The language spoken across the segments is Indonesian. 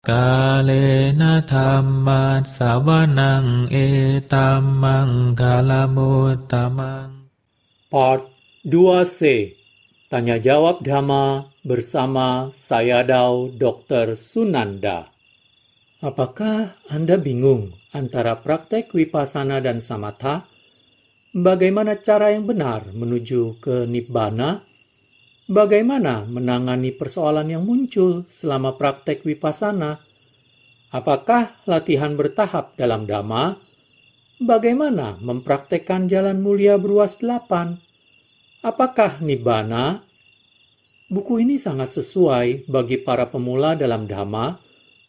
Kalena dhammat sawanang etamang kalamutamang. Part 2C. Tanya jawab Dhamma bersama Sayadaw Dr. Sunanda. Apakah Anda bingung antara praktek Vipassana dan Samatha? Bagaimana cara yang benar menuju ke Nibbana? Bagaimana menangani persoalan yang muncul selama praktek Vipassana? Apakah latihan bertahap dalam Dhamma? Bagaimana mempraktekkan jalan mulia beruas 8? Apakah Nibbana? Buku ini sangat sesuai bagi para pemula dalam Dhamma,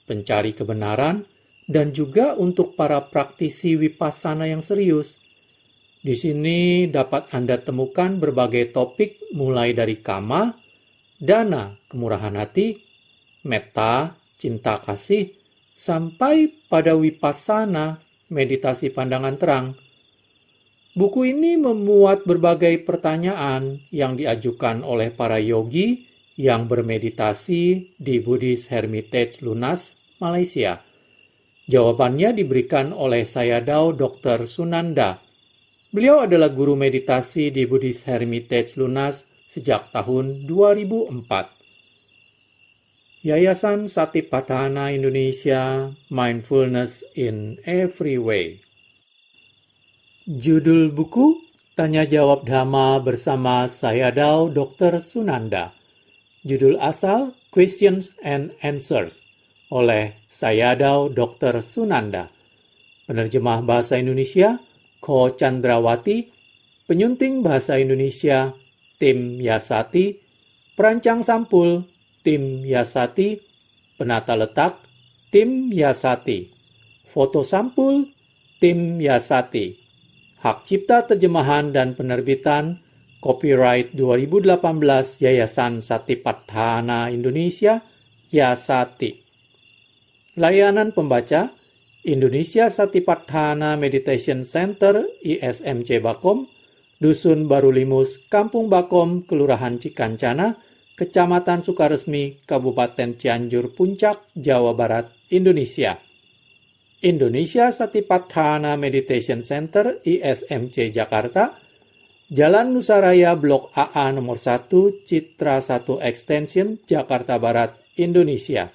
pencari kebenaran, dan juga untuk para praktisi Vipassana yang serius. Di sini dapat Anda temukan berbagai topik mulai dari kama, dana, kemurahan hati, metta, cinta kasih, sampai pada Vipassana, meditasi pandangan terang. Buku ini memuat berbagai pertanyaan yang diajukan oleh para yogi yang bermeditasi di Buddhist Hermitage Lunas, Malaysia. Jawabannya diberikan oleh Sayadaw Dr. Sunanda. Beliau adalah guru meditasi di Buddhist Hermitage Lunas sejak tahun 2004. Yayasan Satipatthana Indonesia, Mindfulness in Every Way. Judul buku, Tanya Jawab Dhamma bersama Sayadaw Dr. Sunanda. Judul asal, Questions and Answers, oleh Sayadaw Dr. Sunanda. Penerjemah Bahasa Indonesia, Ko Chandrawati. Penyunting Bahasa Indonesia, Tim Yasati. Perancang sampul, Tim Yasati. Penata letak, Tim Yasati. Foto sampul, Tim Yasati. Hak cipta terjemahan dan penerbitan, copyright 2018 Yayasan Satipatthana Indonesia, Yasati. Layanan pembaca, Indonesia Satipatthana Meditation Center, ISMC Bakom, Dusun Baru Limus, Kampung Bakom, Kelurahan Cikancana, Kecamatan Sukaresmi, Kabupaten Cianjur Puncak, Jawa Barat, Indonesia. Indonesia Satipatthana Meditation Center, ISMC Jakarta, Jalan Nusaraya Blok AA nomor 1, Citra 1 Extension, Jakarta Barat, Indonesia.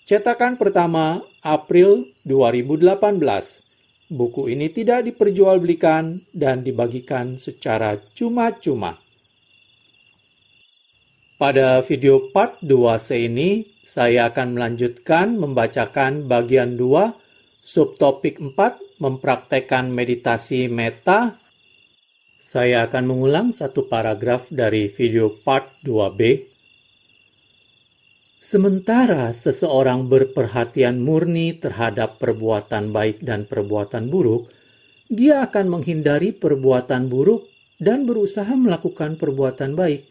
Cetakan pertama, April 2018. Buku ini tidak diperjualbelikan dan dibagikan secara cuma-cuma. Pada video part 2C ini, saya akan melanjutkan membacakan bagian 2, subtopik 4, mempraktekkan meditasi metta. Saya akan mengulang satu paragraf dari video part 2B. Sementara seseorang berperhatian murni terhadap perbuatan baik dan perbuatan buruk, dia akan menghindari perbuatan buruk dan berusaha melakukan perbuatan baik.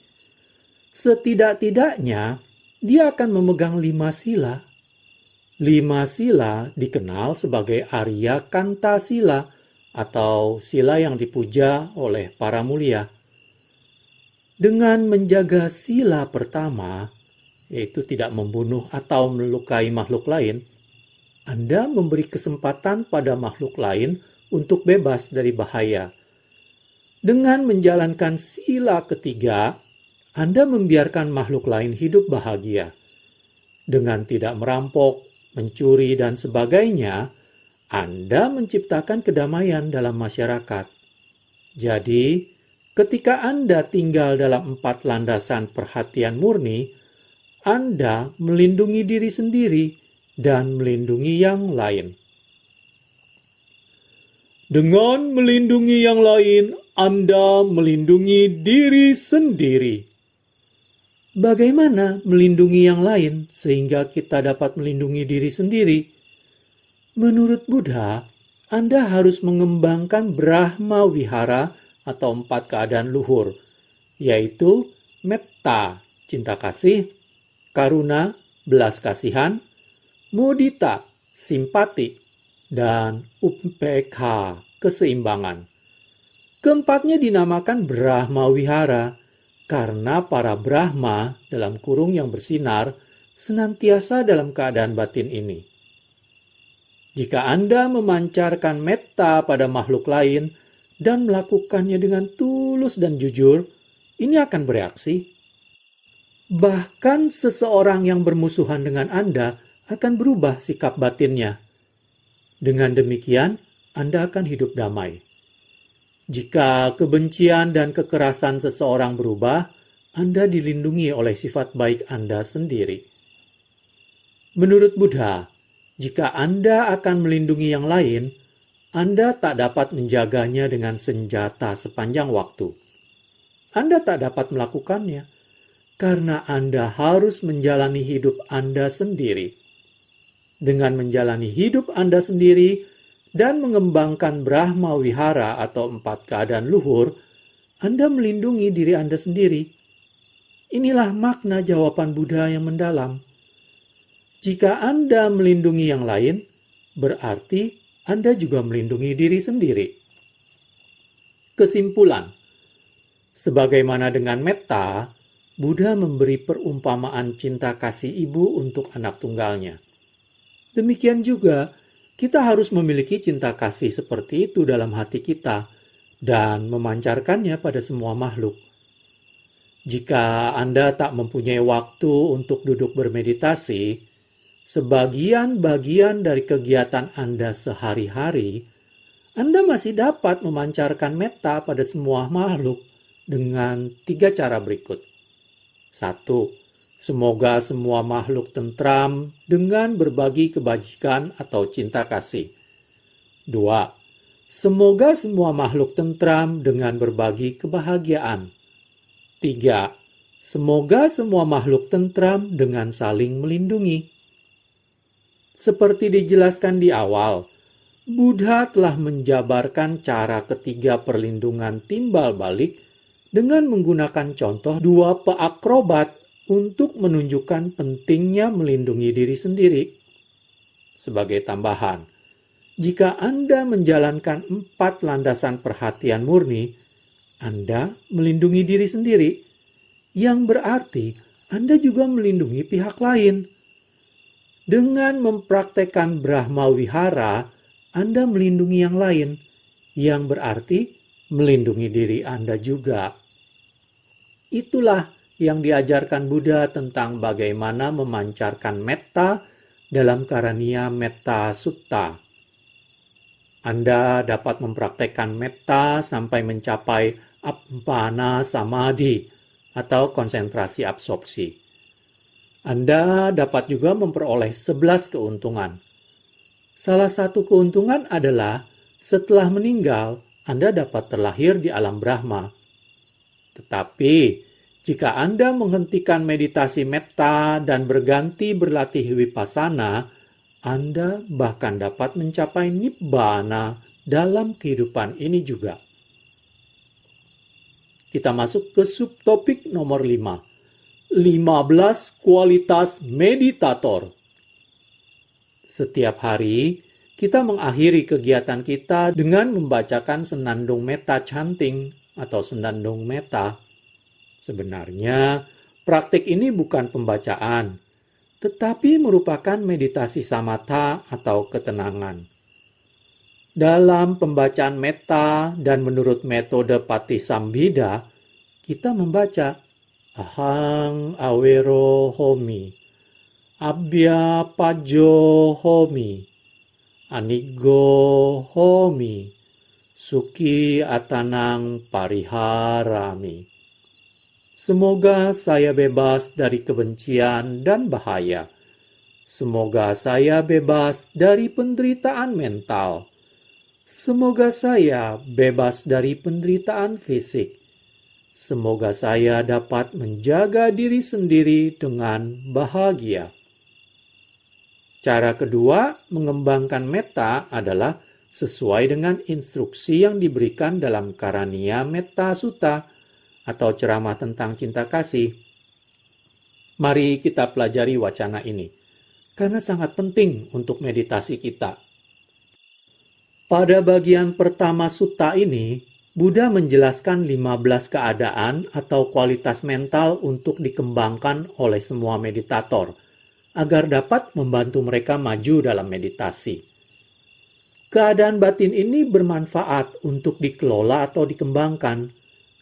Setidak-tidaknya, dia akan memegang 5 sila. 5 sila dikenal sebagai Arya Kanta Sila atau sila yang dipuja oleh para mulia. Dengan menjaga sila pertama, yaitu tidak membunuh atau melukai makhluk lain, Anda memberi kesempatan pada makhluk lain untuk bebas dari bahaya. Dengan menjalankan sila ketiga, Anda membiarkan makhluk lain hidup bahagia. Dengan tidak merampok, mencuri, dan sebagainya, Anda menciptakan kedamaian dalam masyarakat. Jadi, ketika Anda tinggal dalam 4 landasan perhatian murni, Anda melindungi diri sendiri dan melindungi yang lain. Dengan melindungi yang lain, Anda melindungi diri sendiri. Bagaimana melindungi yang lain sehingga kita dapat melindungi diri sendiri? Menurut Buddha, Anda harus mengembangkan Brahma Wihara atau 4 keadaan luhur, yaitu metta, cinta kasih, karuna, belas kasihan, mudita, simpati, dan upekkha, keseimbangan. Keempatnya dinamakan Brahma Wihara, karena para Brahma dalam kurung yang bersinar senantiasa dalam keadaan batin ini. Jika Anda memancarkan metta pada makhluk lain dan melakukannya dengan tulus dan jujur, ini akan bereaksi. Bahkan seseorang yang bermusuhan dengan Anda akan berubah sikap batinnya. Dengan demikian, Anda akan hidup damai. Jika kebencian dan kekerasan seseorang berubah, Anda dilindungi oleh sifat baik Anda sendiri. Menurut Buddha, jika Anda akan melindungi yang lain, Anda tak dapat menjaganya dengan senjata sepanjang waktu. Anda tak dapat melakukannya, karena Anda harus menjalani hidup Anda sendiri. Dengan menjalani hidup Anda sendiri dan mengembangkan Brahma Wihara atau 4 keadaan luhur, Anda melindungi diri Anda sendiri. Inilah makna jawaban Buddha yang mendalam. Jika Anda melindungi yang lain, berarti Anda juga melindungi diri sendiri. Kesimpulan, sebagaimana dengan metta, Buddha memberi perumpamaan cinta kasih ibu untuk anak tunggalnya. Demikian juga, kita harus memiliki cinta kasih seperti itu dalam hati kita dan memancarkannya pada semua makhluk. Jika Anda tak mempunyai waktu untuk duduk bermeditasi, sebagian-bagian dari kegiatan Anda sehari-hari, Anda masih dapat memancarkan metta pada semua makhluk dengan 3 cara berikut. 1. Semoga semua makhluk tentram dengan berbagi kebajikan atau cinta kasih. 2. Semoga semua makhluk tentram dengan berbagi kebahagiaan. 3. Semoga semua makhluk tentram dengan saling melindungi. Seperti dijelaskan di awal, Buddha telah menjabarkan cara ketiga perlindungan timbal balik dengan menggunakan contoh 2 peakrobat untuk menunjukkan pentingnya melindungi diri sendiri. Sebagai tambahan, jika Anda menjalankan 4 landasan perhatian murni, Anda melindungi diri sendiri, yang berarti Anda juga melindungi pihak lain. Dengan mempraktekkan Brahma Wihara, Anda melindungi yang lain, yang berarti melindungi diri Anda juga. Itulah yang diajarkan Buddha tentang bagaimana memancarkan metta dalam Karaniya Metta Sutta. Anda dapat mempraktekkan metta sampai mencapai Appana Samadhi atau konsentrasi absorpsi. Anda dapat juga memperoleh 11 keuntungan. Salah satu keuntungan adalah setelah meninggal, Anda dapat terlahir di alam Brahma. Tetapi, jika Anda menghentikan meditasi metta dan berganti berlatih vipassana, Anda bahkan dapat mencapai nibbana dalam kehidupan ini juga. Kita masuk ke subtopik nomor 5. 15 kualitas meditator. Setiap hari, kita mengakhiri kegiatan kita dengan membacakan senandung metta chanting atau senandung metta. Sebenarnya, praktik ini bukan pembacaan, tetapi merupakan meditasi samatha atau ketenangan. Dalam pembacaan metta dan menurut metode Patisambhida, kita membaca Ahang awero homi, abhya pajo homi, aniggo homi, suki atanang pariharami. Semoga saya bebas dari kebencian dan bahaya. Semoga saya bebas dari penderitaan mental. Semoga saya bebas dari penderitaan fisik. Semoga saya dapat menjaga diri sendiri dengan bahagia. Cara kedua, mengembangkan metta adalah sesuai dengan instruksi yang diberikan dalam Karaniya Metta Sutta atau ceramah tentang cinta kasih. Mari kita pelajari wacana ini, karena sangat penting untuk meditasi kita. Pada bagian pertama sutta ini, Buddha menjelaskan 15 keadaan atau kualitas mental untuk dikembangkan oleh semua meditator. agar dapat membantu mereka maju dalam meditasi. Keadaan batin ini bermanfaat untuk dikelola atau dikembangkan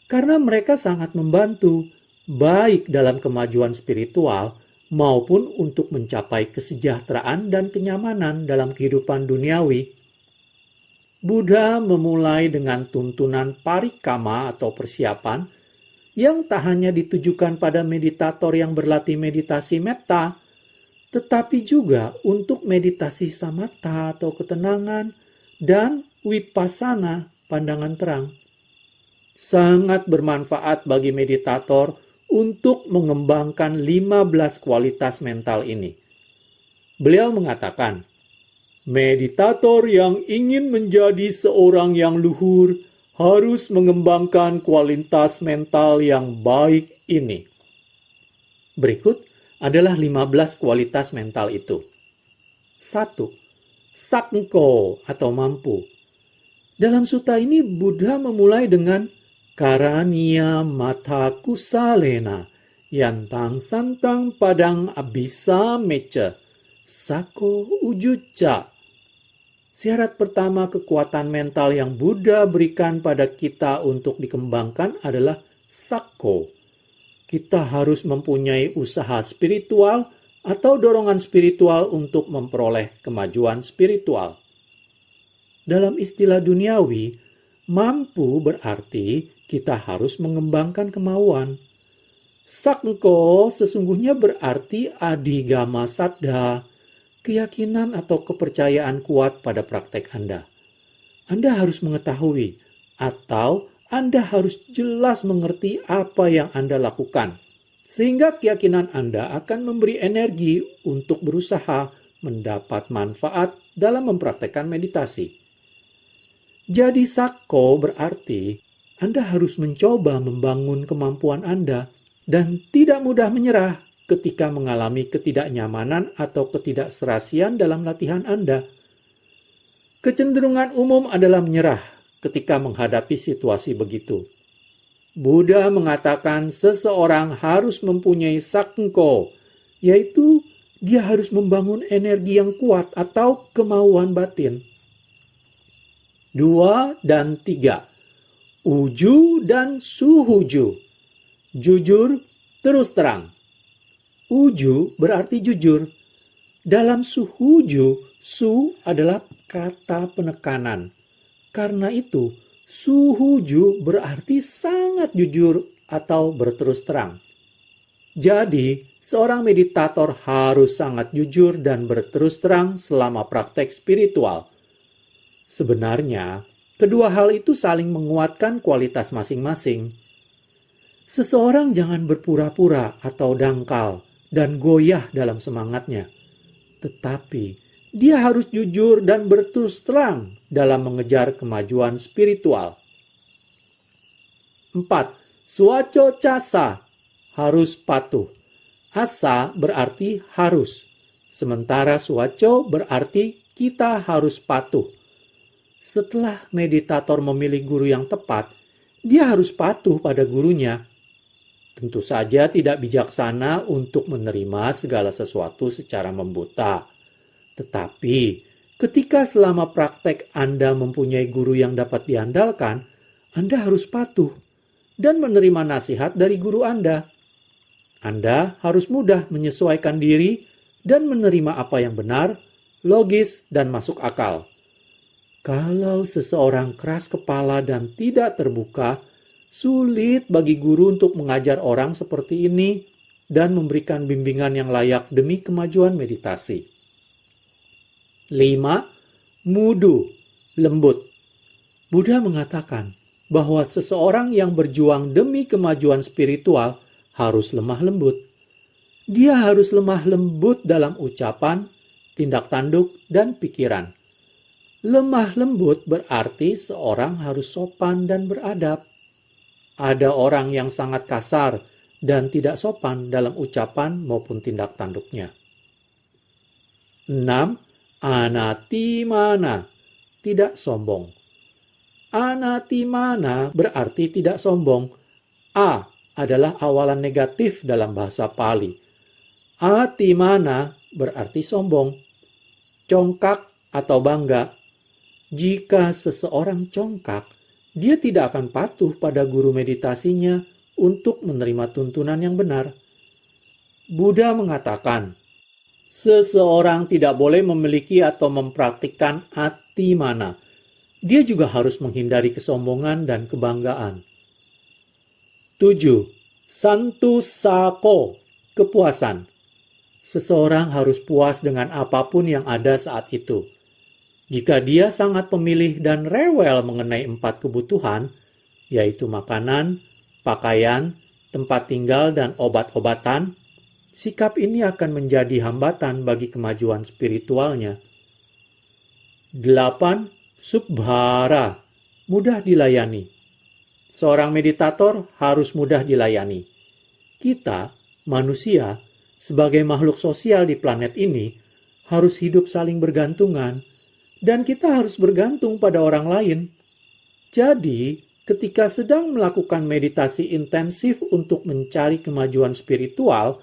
karena mereka sangat membantu baik dalam kemajuan spiritual maupun untuk mencapai kesejahteraan dan kenyamanan dalam kehidupan duniawi. Buddha memulai dengan tuntunan parikama atau persiapan yang tak hanya ditujukan pada meditator yang berlatih meditasi metta, tetapi juga untuk meditasi samatha atau ketenangan dan vipassana pandangan terang. Sangat bermanfaat bagi meditator untuk mengembangkan 15 kualitas mental ini. Beliau mengatakan, meditator yang ingin menjadi seorang yang luhur harus mengembangkan kualitas mental yang baik ini. Berikut adalah 15 kualitas mental itu. 1. Sakko atau mampu. Dalam sutta ini Buddha memulai dengan Karaniya mata kusalena yantang santang padang abisa meca sako ujuca. Syarat pertama kekuatan mental yang Buddha berikan pada kita untuk dikembangkan adalah sakko. Kita harus mempunyai usaha spiritual atau dorongan spiritual untuk memperoleh kemajuan spiritual. Dalam istilah duniawi, mampu berarti kita harus mengembangkan kemauan. Sakko sesungguhnya berarti adhigama saddha, keyakinan atau kepercayaan kuat pada praktek Anda. Anda harus mengetahui atau Anda harus jelas mengerti apa yang Anda lakukan, sehingga keyakinan Anda akan memberi energi untuk berusaha mendapat manfaat dalam mempraktekkan meditasi. Jadi sakko berarti Anda harus mencoba membangun kemampuan Anda dan tidak mudah menyerah ketika mengalami ketidaknyamanan atau ketidakserasian dalam latihan Anda. Kecenderungan umum adalah menyerah ketika menghadapi situasi begitu. Buddha mengatakan seseorang harus mempunyai sakko, yaitu dia harus membangun energi yang kuat atau kemauan batin. 2 dan 3. Uju dan suhuju. Jujur, terus terang. Uju berarti jujur. Dalam suhuju, su adalah kata penekanan. Karena itu, suhuju berarti sangat jujur atau berterus terang. Jadi, seorang meditator harus sangat jujur dan berterus terang selama praktek spiritual. Sebenarnya, kedua hal itu saling menguatkan kualitas masing-masing. Seseorang jangan berpura-pura atau dangkal dan goyah dalam semangatnya. Tetapi, dia harus jujur dan berterus terang dalam mengejar kemajuan spiritual. 4. Suaco casa, harus patuh. Asa berarti harus. Sementara suaco berarti kita harus patuh. Setelah meditator memilih guru yang tepat, dia harus patuh pada gurunya. Tentu saja tidak bijaksana untuk menerima segala sesuatu secara membuta. Tetapi, ketika selama praktek Anda mempunyai guru yang dapat diandalkan, Anda harus patuh dan menerima nasihat dari guru Anda. Anda harus mudah menyesuaikan diri dan menerima apa yang benar, logis, dan masuk akal. Kalau seseorang keras kepala dan tidak terbuka, sulit bagi guru untuk mengajar orang seperti ini dan memberikan bimbingan yang layak demi kemajuan meditasi. 5. Mudu, lembut. Buddha mengatakan bahwa seseorang yang berjuang demi kemajuan spiritual harus lemah lembut. Dia harus lemah lembut dalam ucapan, tindak tanduk, dan pikiran. Lemah lembut berarti seorang harus sopan dan beradab. Ada orang yang sangat kasar dan tidak sopan dalam ucapan maupun tindak tanduknya. 6. Anatimana, tidak sombong. Anatimana berarti tidak sombong. A adalah awalan negatif dalam bahasa Pali. Atimana berarti sombong. Congkak atau bangga. Jika seseorang congkak, dia tidak akan patuh pada guru meditasinya untuk menerima tuntunan yang benar. Buddha mengatakan, seseorang tidak boleh memiliki atau mempraktikkan atimana. Dia juga harus menghindari kesombongan dan kebanggaan. 7. Santusako, kepuasan. Seseorang harus puas dengan apapun yang ada saat itu. Jika dia sangat pemilih dan rewel mengenai 4 kebutuhan, yaitu makanan, pakaian, tempat tinggal, dan obat-obatan, sikap ini akan menjadi hambatan bagi kemajuan spiritualnya. 8. Subhara, mudah dilayani. Seorang meditator harus mudah dilayani. Kita, manusia, sebagai makhluk sosial di planet ini, harus hidup saling bergantungan, dan kita harus bergantung pada orang lain. Jadi, ketika sedang melakukan meditasi intensif untuk mencari kemajuan spiritual,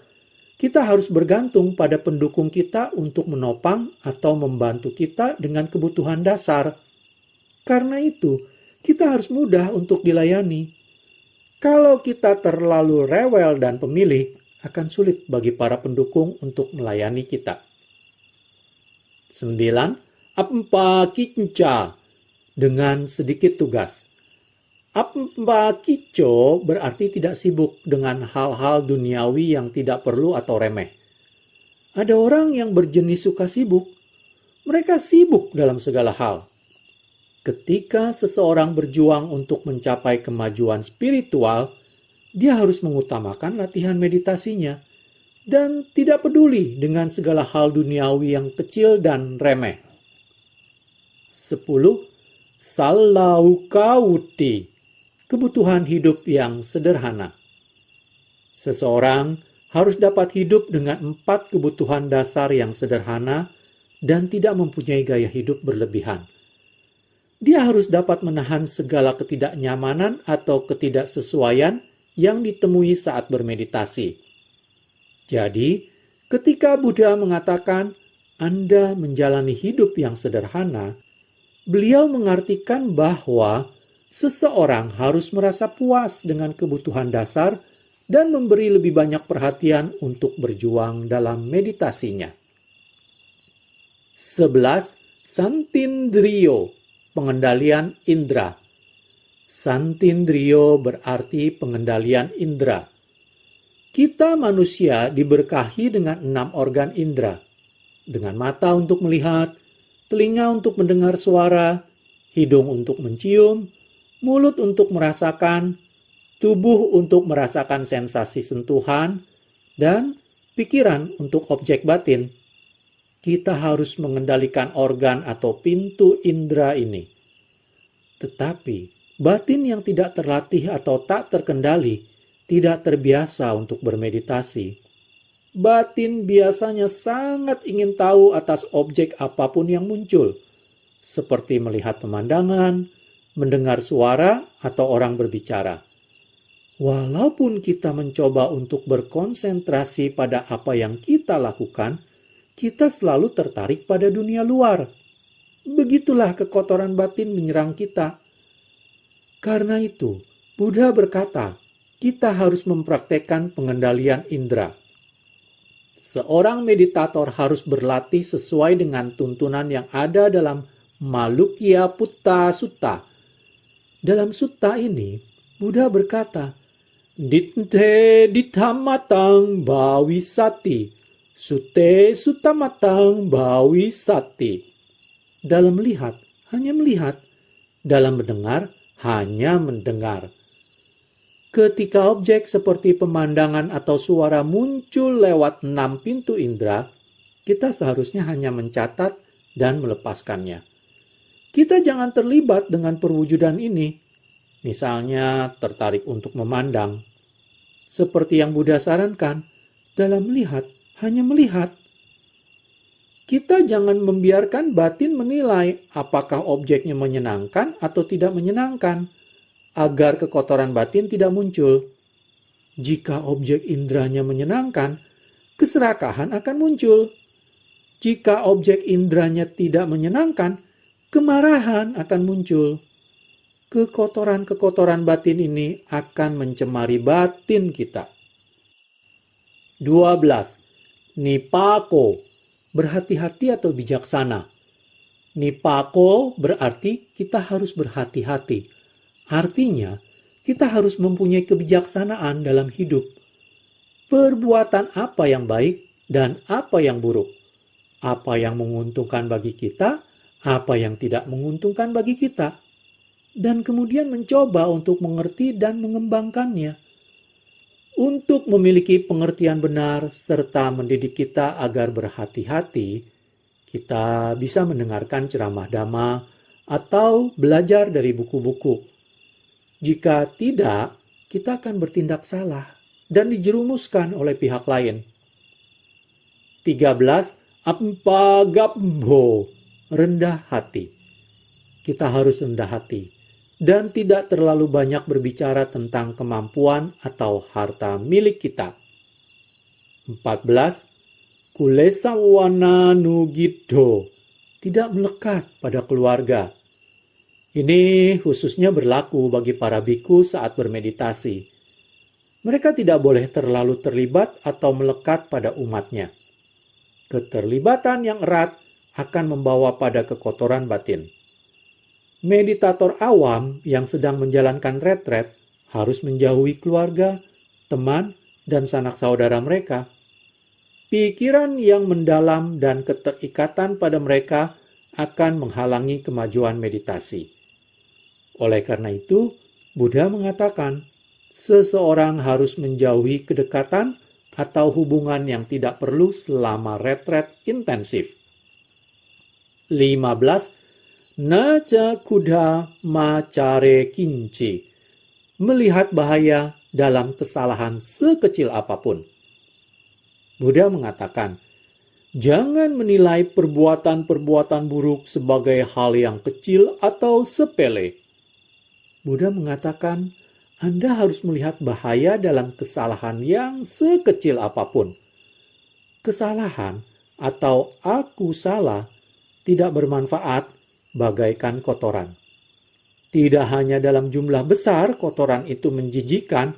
kita harus bergantung pada pendukung kita untuk menopang atau membantu kita dengan kebutuhan dasar. Karena itu, kita harus mudah untuk dilayani. Kalau kita terlalu rewel dan pemilih, akan sulit bagi para pendukung untuk melayani kita. 9. Appa kinca, dengan sedikit tugas. Appa kicho berarti tidak sibuk dengan hal-hal duniawi yang tidak perlu atau remeh. Ada orang yang berjenis suka sibuk. Mereka sibuk dalam segala hal. Ketika seseorang berjuang untuk mencapai kemajuan spiritual, dia harus mengutamakan latihan meditasinya dan tidak peduli dengan segala hal duniawi yang kecil dan remeh. 10. Salaukawuti, kebutuhan hidup yang sederhana. Seseorang harus dapat hidup dengan 4 kebutuhan dasar yang sederhana dan tidak mempunyai gaya hidup berlebihan. Dia harus dapat menahan segala ketidaknyamanan atau ketidaksesuaian yang ditemui saat bermeditasi. Jadi, ketika Buddha mengatakan Anda menjalani hidup yang sederhana, beliau mengartikan bahwa seseorang harus merasa puas dengan kebutuhan dasar dan memberi lebih banyak perhatian untuk berjuang dalam meditasinya. 11. Santindriyo, pengendalian indera. Santindriyo berarti pengendalian indera. Kita manusia diberkahi dengan 6 organ indera. Dengan mata untuk melihat, telinga untuk mendengar suara, hidung untuk mencium, mulut untuk merasakan, tubuh untuk merasakan sensasi sentuhan, dan pikiran untuk objek batin. Kita harus mengendalikan organ atau pintu indera ini. Tetapi, batin yang tidak terlatih atau tak terkendali tidak terbiasa untuk bermeditasi. Batin biasanya sangat ingin tahu atas objek apapun yang muncul, seperti melihat pemandangan, mendengar suara, atau orang berbicara. Walaupun kita mencoba untuk berkonsentrasi pada apa yang kita lakukan, kita selalu tertarik pada dunia luar. Begitulah kekotoran batin menyerang kita. Karena itu, Buddha berkata, kita harus mempraktekkan pengendalian indera. Seorang meditator harus berlatih sesuai dengan tuntunan yang ada dalam Malukya Putta Sutta. Dalam sutta ini, Buddha berkata, Ditte dittamatang bhavisati, sute sutamatang bhavisati. Dalam melihat, hanya melihat. Dalam mendengar, hanya mendengar. Ketika objek seperti pemandangan atau suara muncul lewat 6 pintu indera, kita seharusnya hanya mencatat dan melepaskannya. Kita jangan terlibat dengan perwujudan ini. Misalnya, tertarik untuk memandang. Seperti yang Buddha sarankan, dalam melihat, hanya melihat. Kita jangan membiarkan batin menilai apakah objeknya menyenangkan atau tidak menyenangkan, agar kekotoran batin tidak muncul. Jika objek inderanya menyenangkan, keserakahan akan muncul. Jika objek indranya tidak menyenangkan, kemarahan akan muncul. Kekotoran-kekotoran batin ini akan mencemari batin kita. 12. Nipako, berhati-hati atau bijaksana. Nipako berarti kita harus berhati-hati. Artinya, kita harus mempunyai kebijaksanaan dalam hidup. Perbuatan apa yang baik dan apa yang buruk. Apa yang menguntungkan bagi kita, apa yang tidak menguntungkan bagi kita. Dan kemudian mencoba untuk mengerti dan mengembangkannya. Untuk memiliki pengertian benar serta mendidik kita agar berhati-hati, kita bisa mendengarkan ceramah dhamma atau belajar dari buku-buku. Jika tidak, kita akan bertindak salah dan dijerumuskan oleh pihak lain. 13. Ampagabho, rendah hati. Kita harus rendah hati dan tidak terlalu banyak berbicara tentang kemampuan atau harta milik kita. 14. Kulesawana nugidho, tidak melekat pada keluarga. Ini khususnya berlaku bagi para biku saat bermeditasi. Mereka tidak boleh terlalu terlibat atau melekat pada umatnya. Keterlibatan yang erat akan membawa pada kekotoran batin. Meditator awam yang sedang menjalankan retret harus menjauhi keluarga, teman, dan sanak saudara mereka. Pikiran yang mendalam dan keterikatan pada mereka akan menghalangi kemajuan meditasi. Oleh karena itu, Buddha mengatakan, seseorang harus menjauhi kedekatan atau hubungan yang tidak perlu selama retret intensif. 15. Naca kuda macare kinci, melihat bahaya dalam kesalahan sekecil apapun. Buddha mengatakan, jangan menilai perbuatan-perbuatan buruk sebagai hal yang kecil atau sepele. Buddha mengatakan, Anda harus melihat bahaya dalam kesalahan yang sekecil apapun. Kesalahan atau aku salah tidak bermanfaat bagaikan kotoran. Tidak hanya dalam jumlah besar kotoran itu menjijikkan,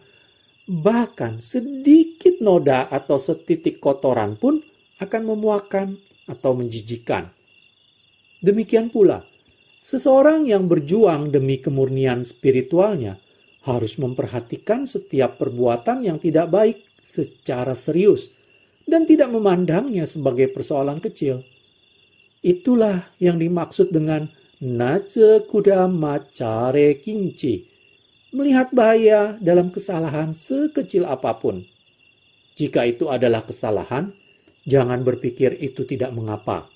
bahkan sedikit noda atau setitik kotoran pun akan memuakkan atau menjijikkan. Demikian pula, seseorang yang berjuang demi kemurnian spiritualnya harus memperhatikan setiap perbuatan yang tidak baik secara serius dan tidak memandangnya sebagai persoalan kecil. Itulah yang dimaksud dengan nace kuda macare kinci, melihat bahaya dalam kesalahan sekecil apapun. Jika itu adalah kesalahan, jangan berpikir itu tidak mengapa.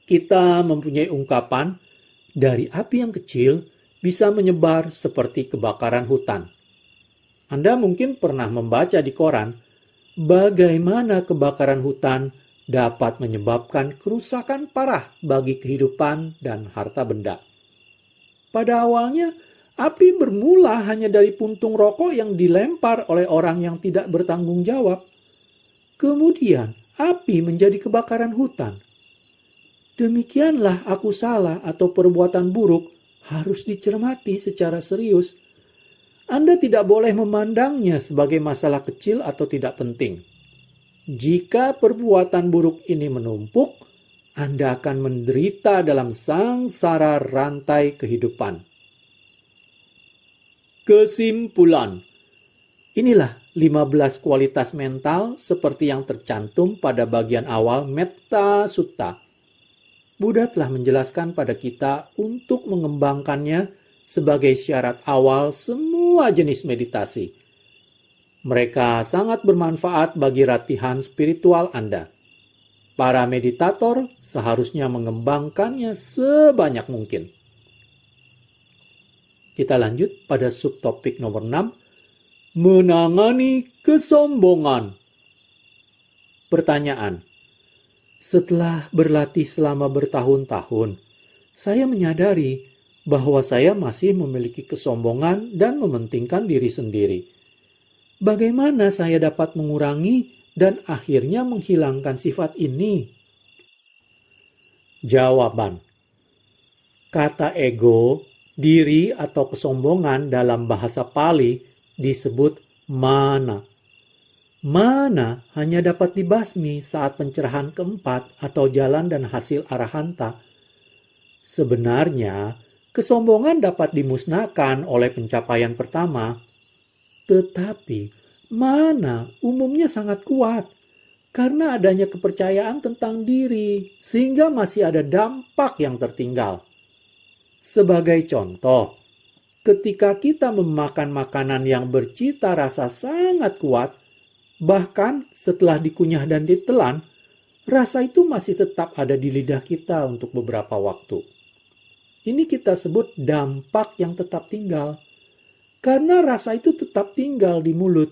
Kita mempunyai ungkapan, dari api yang kecil bisa menyebar seperti kebakaran hutan. Anda mungkin pernah membaca di koran bagaimana kebakaran hutan dapat menyebabkan kerusakan parah bagi kehidupan dan harta benda. Pada awalnya, api bermula hanya dari puntung rokok yang dilempar oleh orang yang tidak bertanggung jawab. Kemudian, api menjadi kebakaran hutan. Demikianlah aku salah atau perbuatan buruk harus dicermati secara serius. Anda tidak boleh memandangnya sebagai masalah kecil atau tidak penting. Jika perbuatan buruk ini menumpuk, Anda akan menderita dalam sangsara rantai kehidupan. Kesimpulan. Inilah 15 kualitas mental seperti yang tercantum pada bagian awal Metta Sutta. Buddha telah menjelaskan pada kita untuk mengembangkannya sebagai syarat awal semua jenis meditasi. Mereka sangat bermanfaat bagi latihan spiritual Anda. Para meditator seharusnya mengembangkannya sebanyak mungkin. Kita lanjut pada subtopik nomor 6, menangani kesombongan. Pertanyaan. Setelah berlatih selama bertahun-tahun, saya menyadari bahwa saya masih memiliki kesombongan dan mementingkan diri sendiri. Bagaimana saya dapat mengurangi dan akhirnya menghilangkan sifat ini? Jawaban. Kata ego, diri atau kesombongan dalam bahasa Pali disebut mana. Mana hanya dapat dibasmi saat pencerahan keempat atau jalan dan hasil arahanta. Sebenarnya, kesombongan dapat dimusnahkan oleh pencapaian pertama, tetapi mana umumnya sangat kuat karena adanya kepercayaan tentang diri, sehingga masih ada dampak yang tertinggal. Sebagai contoh, ketika kita memakan makanan yang bercita rasa sangat kuat, bahkan setelah dikunyah dan ditelan, rasa itu masih tetap ada di lidah kita untuk beberapa waktu. Ini kita sebut dampak yang tetap tinggal, karena rasa itu tetap tinggal di mulut.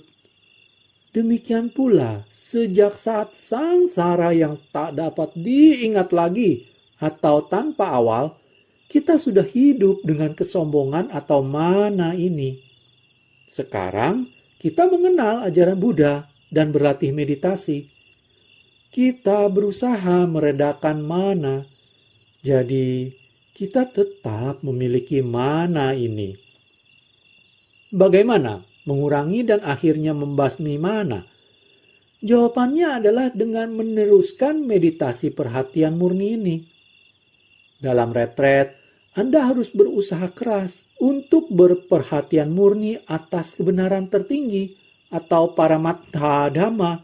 Demikian pula, sejak saat sangsara yang tak dapat diingat lagi atau tanpa awal, kita sudah hidup dengan kesombongan atau mana ini. Sekarang, kita mengenal ajaran Buddha dan berlatih meditasi. Kita berusaha meredakan mana. Jadi, kita tetap memiliki mana ini. Bagaimana mengurangi dan akhirnya membasmi mana? Jawabannya adalah dengan meneruskan meditasi perhatian murni ini. Dalam retret, Anda harus berusaha keras untuk berperhatian murni atas kebenaran tertinggi atau paramattha dhamma.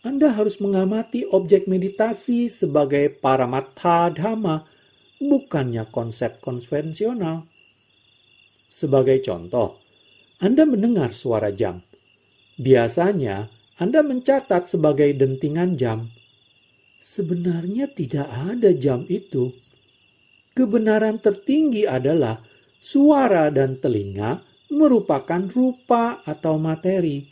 Anda harus mengamati objek meditasi sebagai paramattha dhamma, bukannya konsep konvensional. Sebagai contoh, Anda mendengar suara jam. Biasanya, Anda mencatat sebagai dentingan jam. Sebenarnya tidak ada jam itu. Kebenaran tertinggi adalah suara dan telinga merupakan rupa atau materi.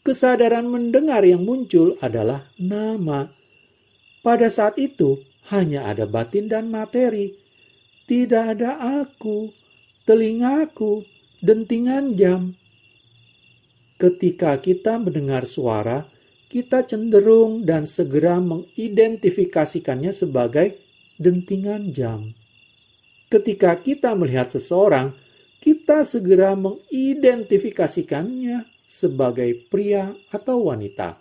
Kesadaran mendengar yang muncul adalah nama. Pada saat itu, hanya ada batin dan materi. Tidak ada aku, telingaku, dentingan jam. Ketika kita mendengar suara, kita cenderung dan segera mengidentifikasikannya sebagai dentingan jam. Ketika kita melihat seseorang, kita segera mengidentifikasikannya sebagai pria atau wanita.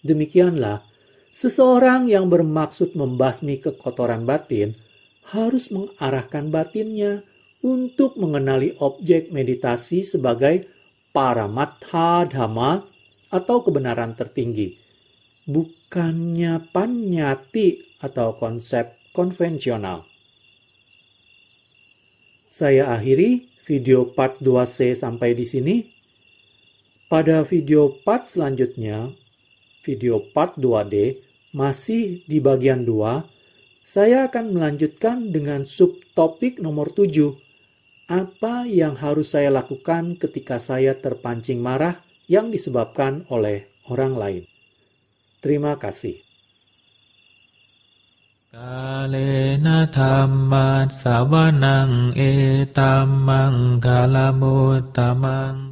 Demikianlah, seseorang yang bermaksud membasmi kekotoran batin harus mengarahkan batinnya untuk mengenali objek meditasi sebagai paramattha dhamma atau kebenaran tertinggi, bukannya pannyati atau konsep konvensional. Saya akhiri video part 2C sampai di sini. Pada video part selanjutnya, video part 2D, masih di bagian 2, saya akan melanjutkan dengan subtopik nomor 7. Apa yang harus saya lakukan ketika saya terpancing marah yang disebabkan oleh orang lain? Terima kasih. Kalena dhamma savanang etammang kalamutamang